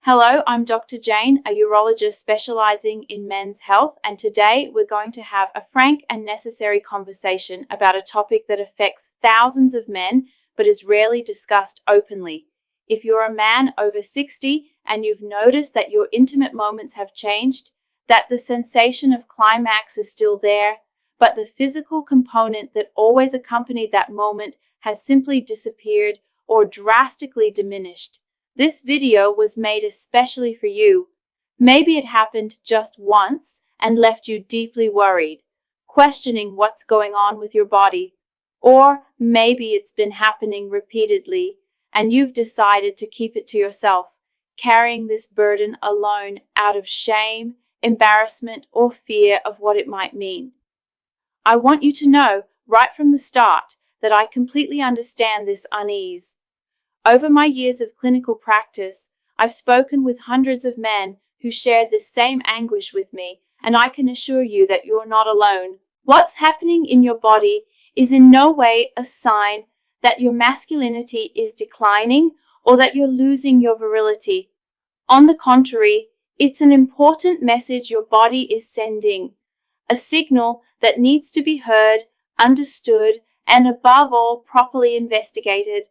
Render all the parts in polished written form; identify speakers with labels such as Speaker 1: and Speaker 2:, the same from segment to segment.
Speaker 1: Hello, I'm Dr. Jane, a urologist specializing in men's health, and today we're going to have a frank and necessary conversation about a topic that affects thousands of men but is rarely discussed openly. If you're a man over 60 and you've noticed that your intimate moments have changed, that the sensation of climax is still there, but the physical component that always accompanied that moment has simply disappeared or drastically diminished, this video was made especially for you. Maybe it happened just once and left you deeply worried, questioning what's going on with your body. Or maybe it's been happening repeatedly and you've decided to keep it to yourself, carrying this burden alone out of shame, embarrassment, or fear of what it might mean. I want you to know right from the start that I completely understand this unease. Over my years of clinical practice, I've spoken with hundreds of men who shared this same anguish with me, and I can assure you that you're not alone. What's happening in your body is in no way a sign that your masculinity is declining or that you're losing your virility. On the contrary, it's an important message your body is sending, a signal that needs to be heard, understood, and above all, properly investigated.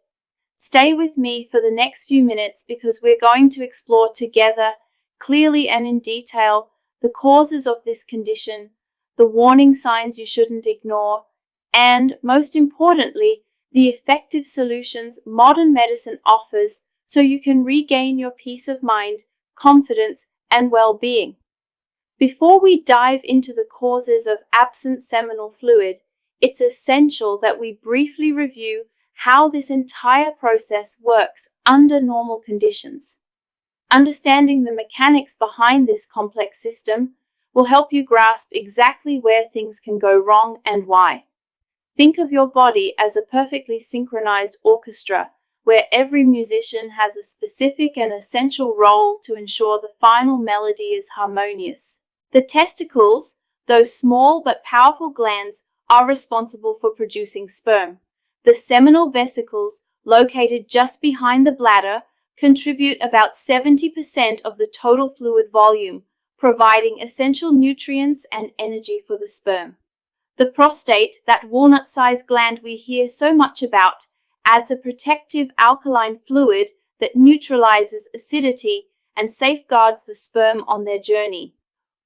Speaker 1: Stay with me for the next few minutes because we're going to explore together, clearly and in detail, the causes of this condition, the warning signs you shouldn't ignore, and, most importantly, the effective solutions modern medicine offers so you can regain your peace of mind, confidence, and well-being. Before we dive into the causes of absent seminal fluid, it's essential that we briefly review how this entire process works under normal conditions. Understanding the mechanics behind this complex system will help you grasp exactly where things can go wrong and why. Think of your body as a perfectly synchronized orchestra, where every musician has a specific and essential role to ensure the final melody is harmonious. The testicles, those small but powerful glands, are responsible for producing sperm. The seminal vesicles, located just behind the bladder, contribute about 70% of the total fluid volume, providing essential nutrients and energy for the sperm. The prostate, that walnut-sized gland we hear so much about, adds a protective alkaline fluid that neutralizes acidity and safeguards the sperm on their journey.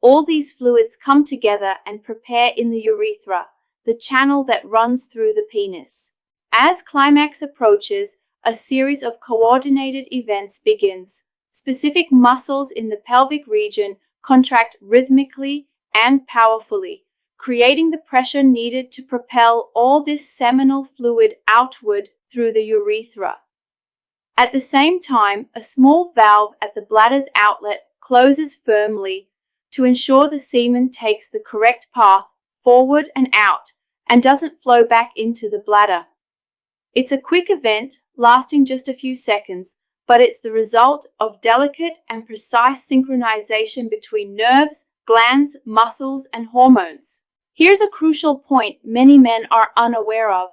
Speaker 1: All these fluids come together and prepare in the urethra, the channel that runs through the penis. As climax approaches, a series of coordinated events begins. Specific muscles in the pelvic region contract rhythmically and powerfully, creating the pressure needed to propel all this seminal fluid outward through the urethra. At the same time, a small valve at the bladder's outlet closes firmly to ensure the semen takes the correct path forward and out and doesn't flow back into the bladder. It's a quick event, lasting just a few seconds, but it's the result of delicate and precise synchronization between nerves, glands, muscles, and hormones. Here's a crucial point many men are unaware of.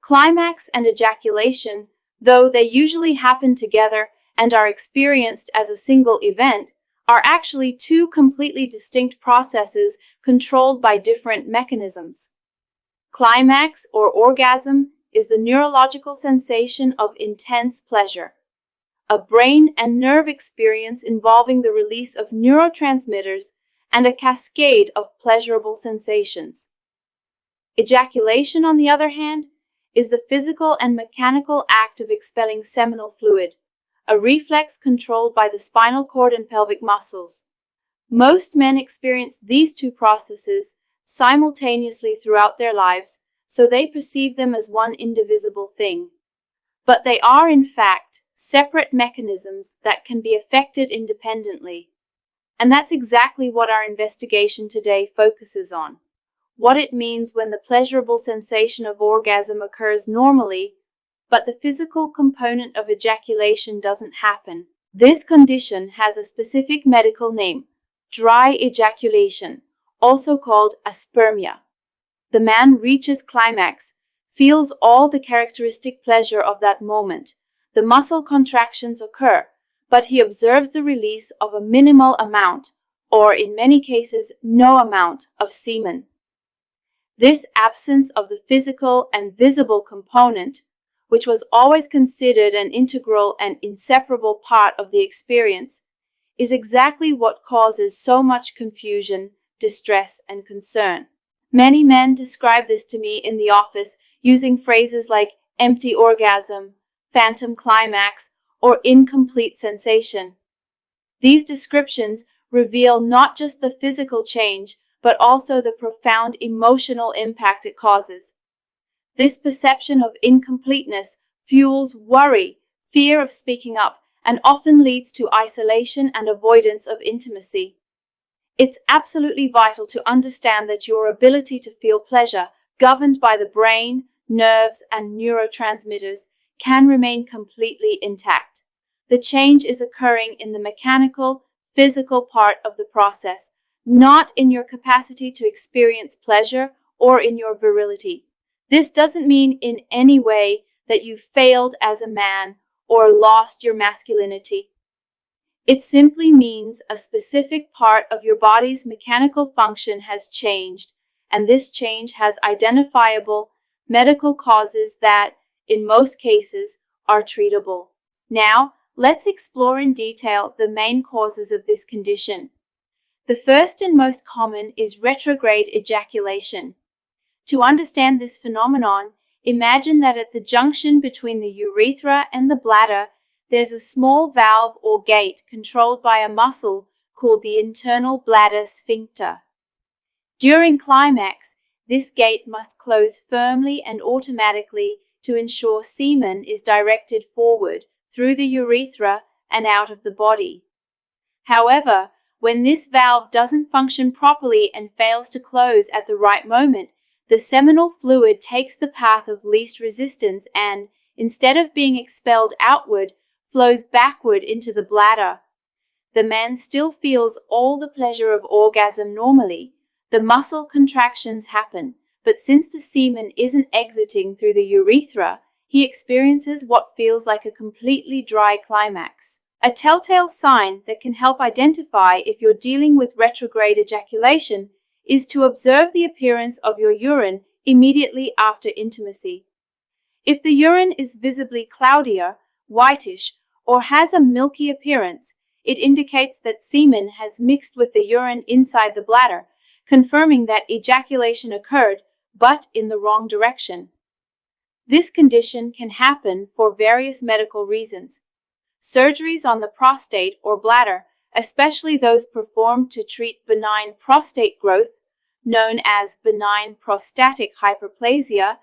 Speaker 1: Climax and ejaculation, though they usually happen together and are experienced as a single event, are actually two completely distinct processes controlled by different mechanisms. Climax, or orgasm, is the neurological sensation of intense pleasure, a brain and nerve experience involving the release of neurotransmitters and a cascade of pleasurable sensations. Ejaculation, on the other hand, is the physical and mechanical act of expelling seminal fluid, a reflex controlled by the spinal cord and pelvic muscles. Most men experience these two processes simultaneously throughout their lives, so they perceive them as one indivisible thing. But they are, in fact, separate mechanisms that can be affected independently. And that's exactly what our investigation today focuses on. What it means when the pleasurable sensation of orgasm occurs normally, but the physical component of ejaculation doesn't happen. This condition has a specific medical name, dry ejaculation, also called aspermia. The man reaches climax, feels all the characteristic pleasure of that moment. The muscle contractions occur, but he observes the release of a minimal amount, or in many cases, no amount of semen. This absence of the physical and visible component, which was always considered an integral and inseparable part of the experience, is exactly what causes so much confusion, distress, and concern. Many men describe this to me in the office using phrases like empty orgasm, phantom climax, or incomplete sensation. These descriptions reveal not just the physical change, but also the profound emotional impact it causes. This perception of incompleteness fuels worry, fear of speaking up, and often leads to isolation and avoidance of intimacy. It's absolutely vital to understand that your ability to feel pleasure, governed by the brain, nerves, and neurotransmitters, can remain completely intact. The change is occurring in the mechanical, physical part of the process, not in your capacity to experience pleasure or in your virility. This doesn't mean in any way that you failed as a man or lost your masculinity. It simply means a specific part of your body's mechanical function has changed, and this change has identifiable medical causes that, in most cases, are treatable. Now, let's explore in detail the main causes of this condition. The first and most common is retrograde ejaculation. To understand this phenomenon, imagine that at the junction between the urethra and the bladder, there's a small valve or gate controlled by a muscle called the internal bladder sphincter. During climax, this gate must close firmly and automatically to ensure semen is directed forward through the urethra and out of the body. However, when this valve doesn't function properly and fails to close at the right moment, the seminal fluid takes the path of least resistance and, instead of being expelled outward, flows backward into the bladder. The man still feels all the pleasure of orgasm normally. The muscle contractions happen, but since the semen isn't exiting through the urethra, he experiences what feels like a completely dry climax. A telltale sign that can help identify if you're dealing with retrograde ejaculation is to observe the appearance of your urine immediately after intimacy. If the urine is visibly cloudier, whitish, or has a milky appearance, it indicates that semen has mixed with the urine inside the bladder, confirming that ejaculation occurred, but in the wrong direction. This condition can happen for various medical reasons. Surgeries on the prostate or bladder, especially those performed to treat benign prostate growth, known as benign prostatic hyperplasia,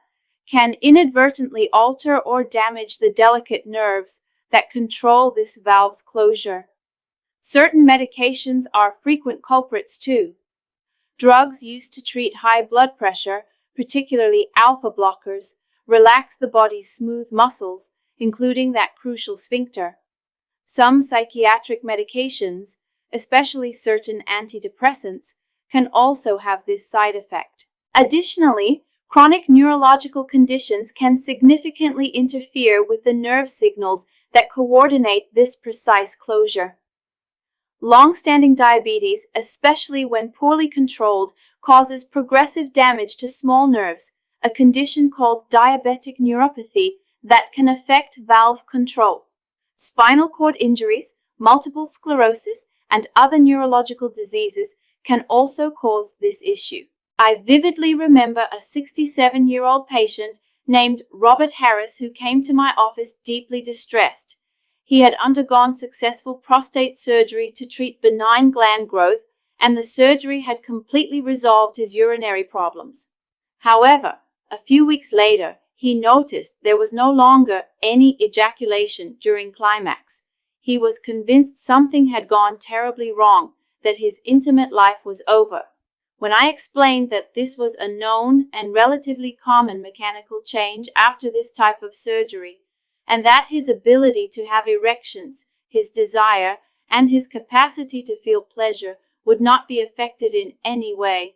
Speaker 1: can inadvertently alter or damage the delicate nerves that control this valve's closure. Certain medications are frequent culprits too. Drugs used to treat high blood pressure, particularly alpha blockers, relax the body's smooth muscles, including that crucial sphincter. Some psychiatric medications, especially certain antidepressants, can also have this side effect. Additionally, chronic neurological conditions can significantly interfere with the nerve signals that coordinate this precise closure. Long-standing diabetes, especially when poorly controlled, causes progressive damage to small nerves, a condition called diabetic neuropathy that can affect valve control. Spinal cord injuries, multiple sclerosis, and other neurological diseases can also cause this issue. I vividly remember a 67-year-old patient named Robert Harris who came to my office deeply distressed. He had undergone successful prostate surgery to treat benign gland growth, and the surgery had completely resolved his urinary problems. However, a few weeks later, he noticed there was no longer any ejaculation during climax. He was convinced something had gone terribly wrong, that his intimate life was over. When I explained that this was a known and relatively common mechanical change after this type of surgery, and that his ability to have erections, his desire, and his capacity to feel pleasure would not be affected in any way,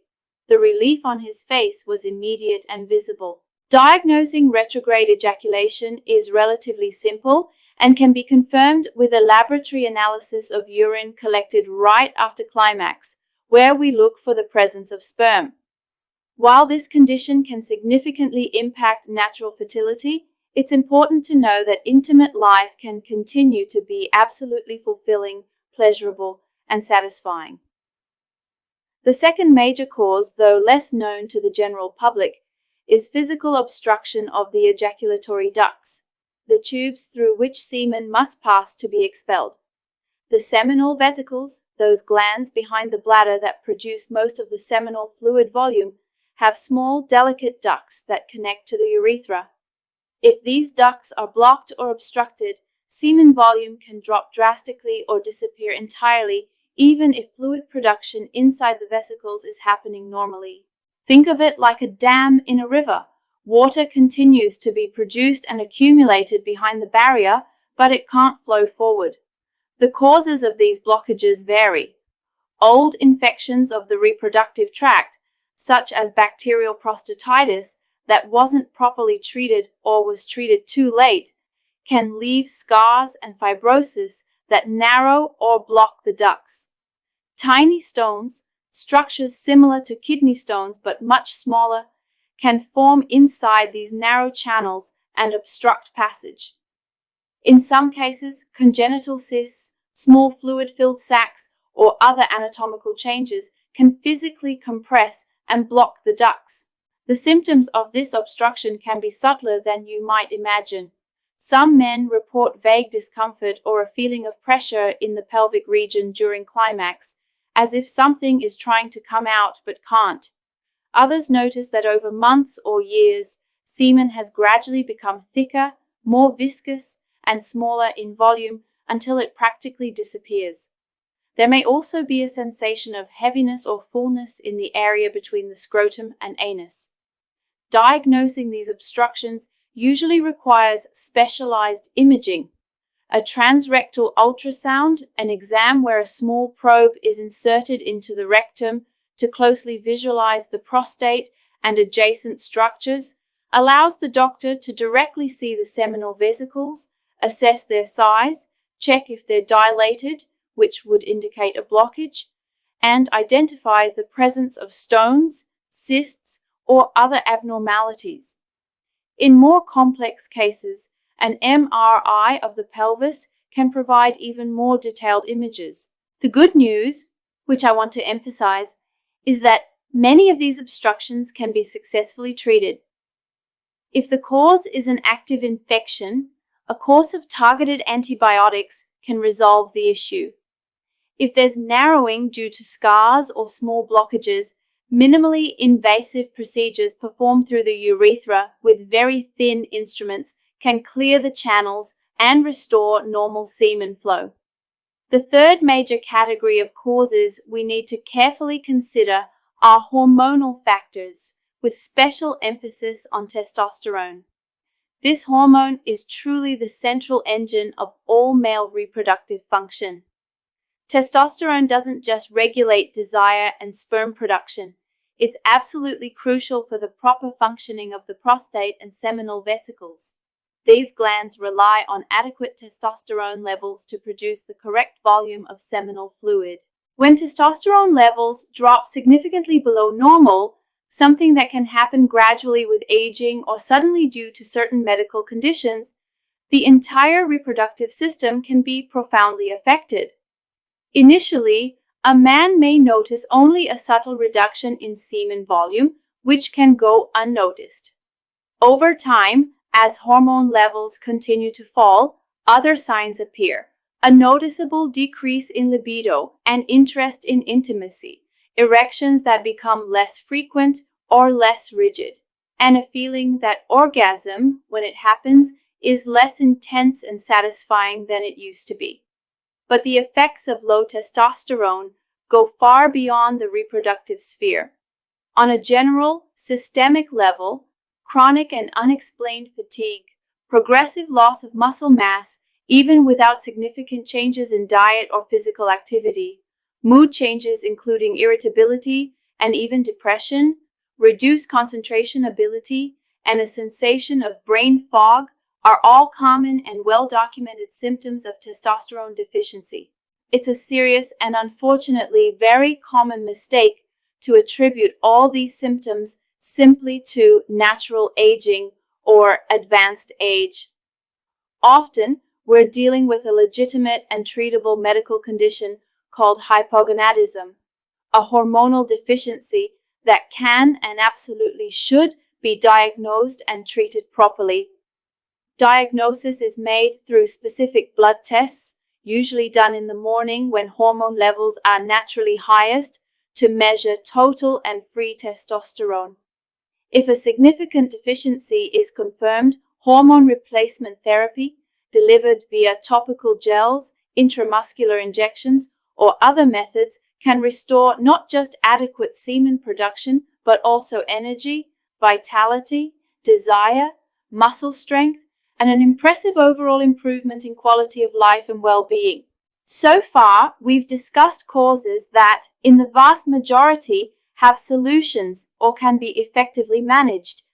Speaker 1: the relief on his face was immediate and visible. Diagnosing retrograde ejaculation is relatively simple, and can be confirmed with a laboratory analysis of urine collected right after climax, where we look for the presence of sperm. While this condition can significantly impact natural fertility, it's important to know that intimate life can continue to be absolutely fulfilling, pleasurable, and satisfying. The second major cause, though less known to the general public, is physical obstruction of the ejaculatory ducts, the tubes through which semen must pass to be expelled. The seminal vesicles, those glands behind the bladder that produce most of the seminal fluid volume, have small, delicate ducts that connect to the urethra. If these ducts are blocked or obstructed, semen volume can drop drastically or disappear entirely, even if fluid production inside the vesicles is happening normally. Think of it like a dam in a river. Water continues to be produced and accumulated behind the barrier, but it can't flow forward. The causes of these blockages vary. Old infections of the reproductive tract, such as bacterial prostatitis that wasn't properly treated or was treated too late, can leave scars and fibrosis that narrow or block the ducts. Tiny stones, structures similar to kidney stones but much smaller, can form inside these narrow channels and obstruct passage. In some cases, congenital cysts, small fluid-filled sacs, or other anatomical changes can physically compress and block the ducts. The symptoms of this obstruction can be subtler than you might imagine. Some men report vague discomfort or a feeling of pressure in the pelvic region during climax, as if something is trying to come out but can't. Others notice that over months or years, semen has gradually become thicker, more viscous, and smaller in volume until it practically disappears. There may also be a sensation of heaviness or fullness in the area between the scrotum and anus. Diagnosing these obstructions usually requires specialized imaging. A transrectal ultrasound, an exam where a small probe is inserted into the rectum to closely visualize the prostate and adjacent structures, allows the doctor to directly see the seminal vesicles, assess their size, check if they're dilated, which would indicate a blockage, and identify the presence of stones, cysts, or other abnormalities. In more complex cases, an MRI of the pelvis can provide even more detailed images. The good news, which I want to emphasize, is that many of these obstructions can be successfully treated. If the cause is an active infection, a course of targeted antibiotics can resolve the issue. If there's narrowing due to scars or small blockages, minimally invasive procedures performed through the urethra with very thin instruments can clear the channels and restore normal semen flow. The third major category of causes we need to carefully consider are hormonal factors, with special emphasis on testosterone. This hormone is truly the central engine of all male reproductive function. Testosterone doesn't just regulate desire and sperm production. It's absolutely crucial for the proper functioning of the prostate and seminal vesicles. These glands rely on adequate testosterone levels to produce the correct volume of seminal fluid. When testosterone levels drop significantly below normal, something that can happen gradually with aging or suddenly due to certain medical conditions, the entire reproductive system can be profoundly affected. Initially, a man may notice only a subtle reduction in semen volume, which can go unnoticed. Over time, as hormone levels continue to fall, other signs appear: a noticeable decrease in libido and interest in intimacy, erections that become less frequent or less rigid, and a feeling that orgasm, when it happens, is less intense and satisfying than it used to be. But the effects of low testosterone go far beyond the reproductive sphere. On a general, systemic level, chronic and unexplained fatigue, progressive loss of muscle mass, even without significant changes in diet or physical activity, mood changes including irritability and even depression, reduced concentration ability, and a sensation of brain fog are all common and well-documented symptoms of testosterone deficiency. It's a serious and unfortunately very common mistake to attribute all these symptoms simply to natural aging or advanced age. Often, we're dealing with a legitimate and treatable medical condition called hypogonadism, a hormonal deficiency that can and absolutely should be diagnosed and treated properly. Diagnosis is made through specific blood tests, usually done in the morning when hormone levels are naturally highest, to measure total and free testosterone. If a significant deficiency is confirmed, hormone replacement therapy, delivered via topical gels, intramuscular injections, or other methods, can restore not just adequate semen production, but also energy, vitality, desire, muscle strength, and an impressive overall improvement in quality of life and well-being. So far, we've discussed causes that, in the vast majority, have solutions or can be effectively managed.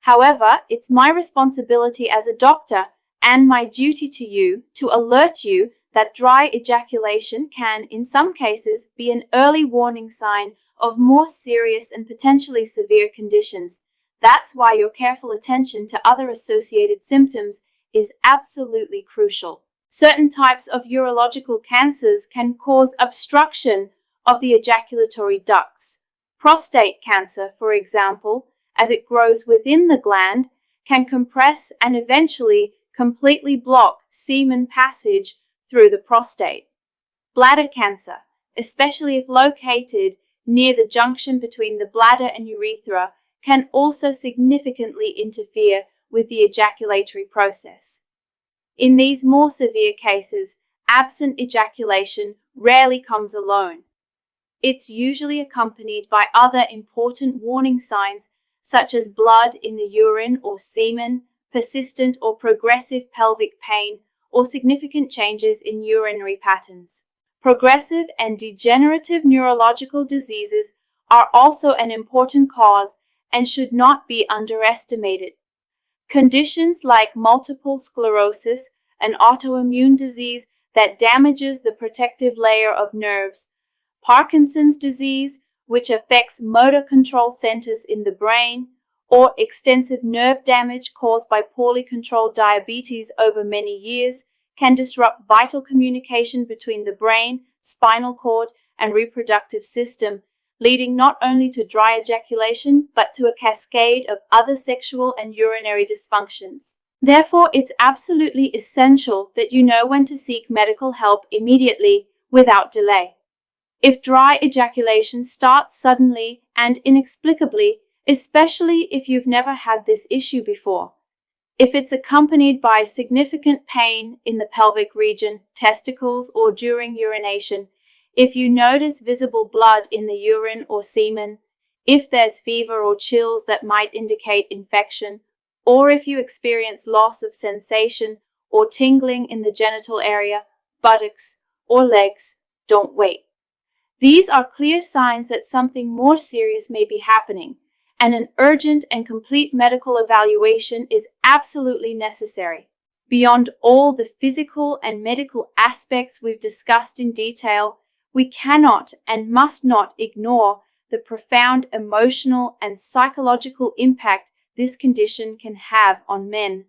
Speaker 1: However, it's my responsibility as a doctor and my duty to you to alert you that dry ejaculation can, in some cases, be an early warning sign of more serious and potentially severe conditions. That's why your careful attention to other associated symptoms is absolutely crucial. Certain types of urological cancers can cause obstruction of the ejaculatory ducts. Prostate cancer, for example, as it grows within the gland, can compress and eventually completely block semen passage through the prostate. Bladder cancer, especially if located near the junction between the bladder and urethra, can also significantly interfere with the ejaculatory process. In these more severe cases, absent ejaculation rarely comes alone. It's usually accompanied by other important warning signs such as blood in the urine or semen, persistent or progressive pelvic pain, or significant changes in urinary patterns. Progressive and degenerative neurological diseases are also an important cause and should not be underestimated. Conditions like multiple sclerosis, an autoimmune disease that damages the protective layer of nerves, Parkinson's disease, which affects motor control centers in the brain, or extensive nerve damage caused by poorly controlled diabetes over many years, can disrupt vital communication between the brain, spinal cord, and reproductive system, leading not only to dry ejaculation, but to a cascade of other sexual and urinary dysfunctions. Therefore, it's absolutely essential that you know when to seek medical help immediately, without delay. If dry ejaculation starts suddenly and inexplicably, especially if you've never had this issue before, if it's accompanied by significant pain in the pelvic region, testicles, or during urination, if you notice visible blood in the urine or semen, if there's fever or chills that might indicate infection, or if you experience loss of sensation or tingling in the genital area, buttocks, or legs, don't wait. These are clear signs that something more serious may be happening, and an urgent and complete medical evaluation is absolutely necessary. Beyond all the physical and medical aspects we've discussed in detail, we cannot and must not ignore the profound emotional and psychological impact this condition can have on men.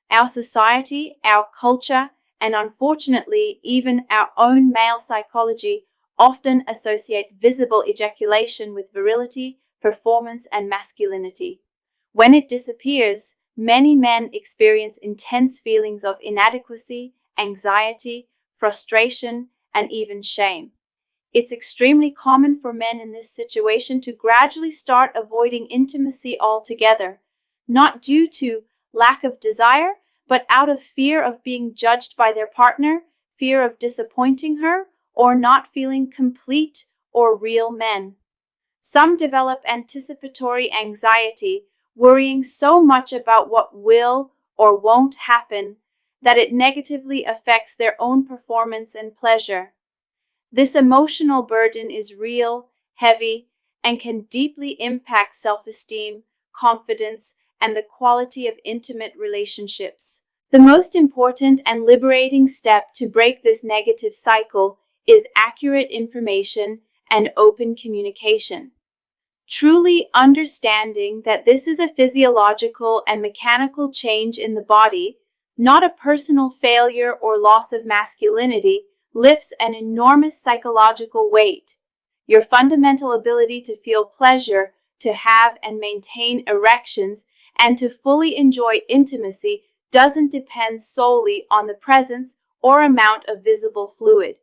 Speaker 1: Our society, our culture, and unfortunately even our own male psychology often associate visible ejaculation with virility, performance, and masculinity. When it disappears, many men experience intense feelings of inadequacy, anxiety, frustration, and even shame. It's extremely common for men in this situation to gradually start avoiding intimacy altogether, not due to lack of desire, but out of fear of being judged by their partner, fear of disappointing her, or not feeling complete or real men. Some develop anticipatory anxiety, worrying so much about what will or won't happen that it negatively affects their own performance and pleasure. This emotional burden is real, heavy, and can deeply impact self-esteem, confidence, and the quality of intimate relationships. The most important and liberating step to break this negative cycle is accurate information and open communication. Truly understanding that this is a physiological and mechanical change in the body, not a personal failure or loss of masculinity, lifts an enormous psychological weight. Your fundamental ability to feel pleasure, to have and maintain erections, and to fully enjoy intimacy doesn't depend solely on the presence or amount of visible fluid.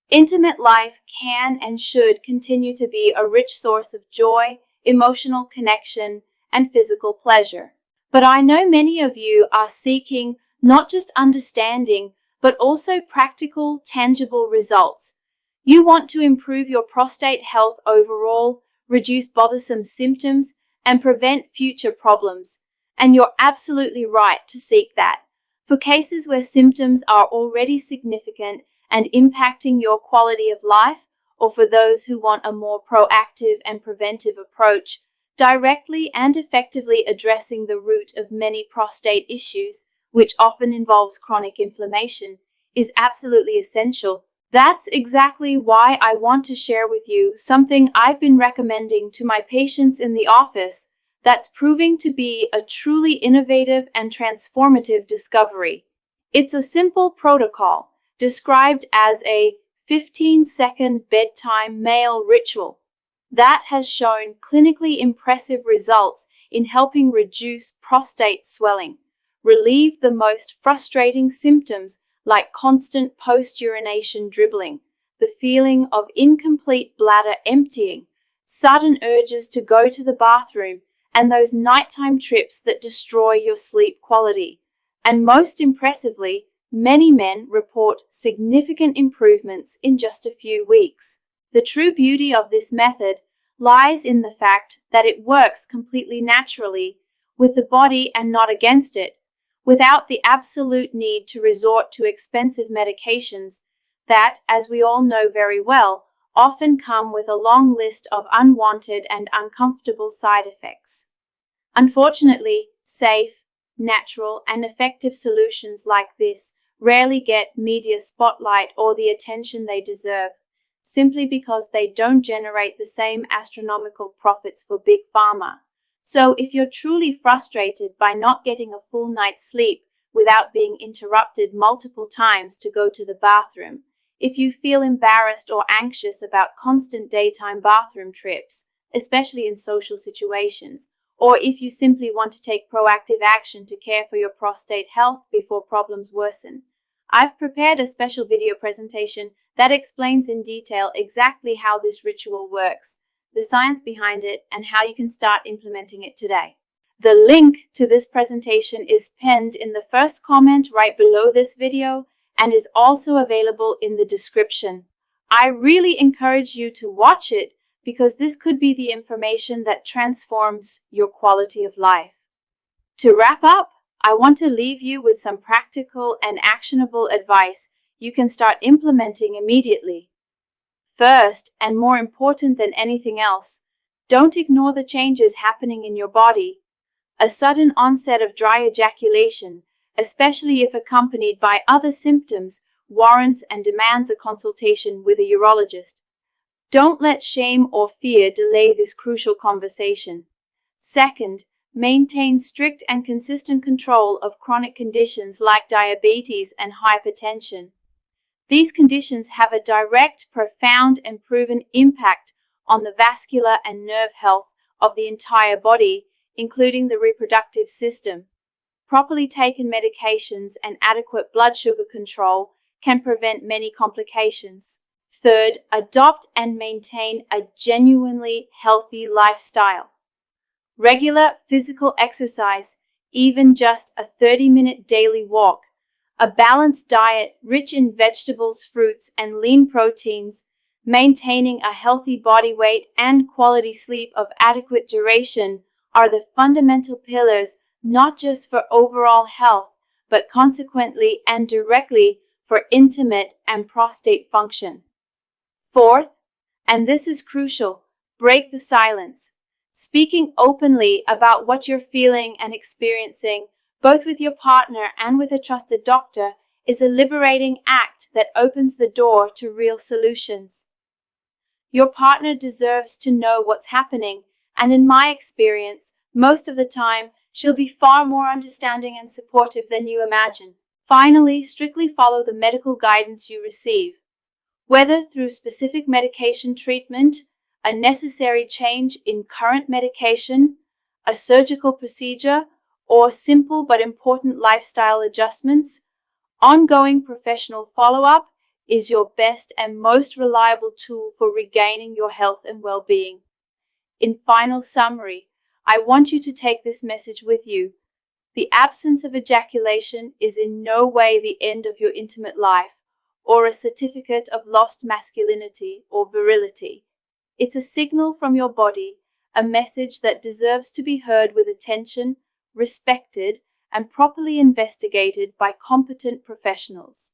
Speaker 1: Intimate life can and should continue to be a rich source of joy, emotional connection, and physical pleasure. But I know many of you are seeking not just understanding, but also practical, tangible results. You want to improve your prostate health overall, reduce bothersome symptoms, and prevent future problems. And you're absolutely right to seek that. For cases where symptoms are already significant and impacting your quality of life, or for those who want a more proactive and preventive approach, directly and effectively addressing the root of many prostate issues, which often involves chronic inflammation, is absolutely essential. That's exactly why I want to share with you something I've been recommending to my patients in the office that's proving to be a truly innovative and transformative discovery. It's a simple protocol described as a 15-second bedtime male ritual that has shown clinically impressive results in helping reduce prostate swelling, relieve the most frustrating symptoms like constant post-urination dribbling, the feeling of incomplete bladder emptying, sudden urges to go to the bathroom, and those nighttime trips that destroy your sleep quality. And most impressively, many men report significant improvements in just a few weeks. The true beauty of this method lies in the fact that it works completely naturally with the body and not against it, without the absolute need to resort to expensive medications that, as we all know very well, often come with a long list of unwanted and uncomfortable side effects. Unfortunately, safe, natural, and effective solutions like this rarely get media spotlight or the attention they deserve, simply because they don't generate the same astronomical profits for big pharma. So if you're truly frustrated by not getting a full night's sleep without being interrupted multiple times to go to the bathroom, if you feel embarrassed or anxious about constant daytime bathroom trips, especially in social situations, or if you simply want to take proactive action to care for your prostate health before problems worsen, I've prepared a special video presentation that explains in detail exactly how this ritual works, the science behind it, and how you can start implementing it today. The link to this presentation is pinned in the first comment right below this video and is also available in the description. I really encourage you to watch it because this could be the information that transforms your quality of life. To wrap up, I want to leave you with some practical and actionable advice you can start implementing immediately. First, and more important than anything else, don't ignore the changes happening in your body. A sudden onset of dry ejaculation, especially if accompanied by other symptoms, warrants and demands a consultation with a urologist. Don't let shame or fear delay this crucial conversation. Second, maintain strict and consistent control of chronic conditions like diabetes and hypertension. These conditions have a direct, profound, and proven impact on the vascular and nerve health of the entire body, including the reproductive system. Properly taken medications and adequate blood sugar control can prevent many complications. Third, adopt and maintain a genuinely healthy lifestyle. Regular physical exercise, even just a 30-minute daily walk, a balanced diet rich in vegetables, fruits, and lean proteins, maintaining a healthy body weight, and quality sleep of adequate duration are the fundamental pillars not just for overall health, but consequently and directly for intimate and prostate function. Fourth, and this is crucial, break the silence. Speaking openly about what you're feeling and experiencing, both with your partner and with a trusted doctor, is a liberating act that opens the door to real solutions. Your partner deserves to know what's happening, and in my experience, most of the time, she'll be far more understanding and supportive than you imagine. Finally, strictly follow the medical guidance you receive. Whether through specific medication treatment, a necessary change in current medication, a surgical procedure, or simple but important lifestyle adjustments, ongoing professional follow-up is your best and most reliable tool for regaining your health and well-being. In final summary, I want you to take this message with you. The absence of ejaculation is in no way the end of your intimate life or a certificate of lost masculinity or virility. It's a signal from your body, a message that deserves to be heard with attention, respected, and properly investigated by competent professionals.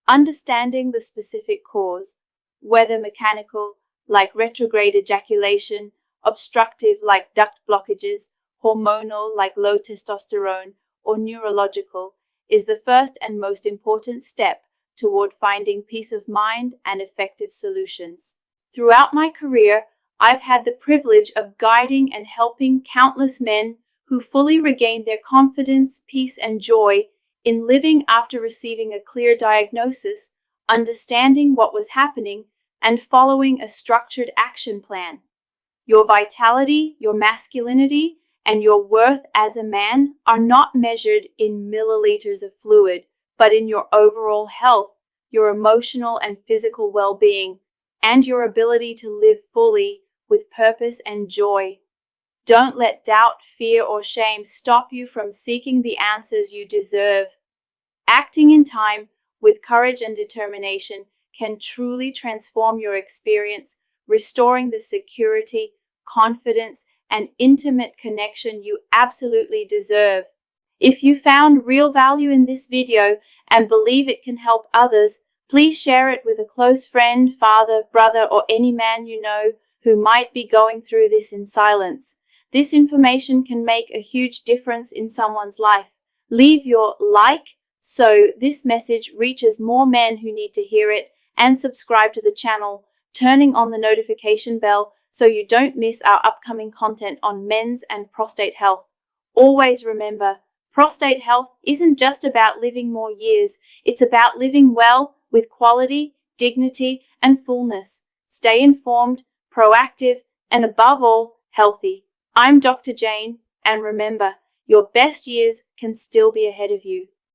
Speaker 1: Understanding the specific cause, whether mechanical, like retrograde ejaculation, obstructive, like duct blockages, hormonal, like low testosterone, or neurological, is the first and most important step toward finding peace of mind and effective solutions. Throughout my career, I've had the privilege of guiding and helping countless men who fully regained their confidence, peace, and joy in living after receiving a clear diagnosis, understanding what was happening, and following a structured action plan. Your vitality, your masculinity, and your worth as a man are not measured in milliliters of fluid, but in your overall health, your emotional and physical well-being, and your ability to live fully with purpose and joy. Don't let doubt, fear, or shame stop you from seeking the answers you deserve. Acting in time, with courage and determination, can truly transform your experience, restoring the security, confidence, and intimate connection you absolutely deserve. If you found real value in this video and believe it can help others, please share it with a close friend, father, brother, or any man you know who might be going through this in silence. This information can make a huge difference in someone's life. Leave your like so this message reaches more men who need to hear it, and subscribe to the channel, turning on the notification bell so you don't miss our upcoming content on men's and prostate health. Always remember, prostate health isn't just about living more years, it's about living well with quality, dignity, and fullness. Stay informed, proactive, and above all, healthy. I'm Dr. Jane, and remember, your best years can still be ahead of you.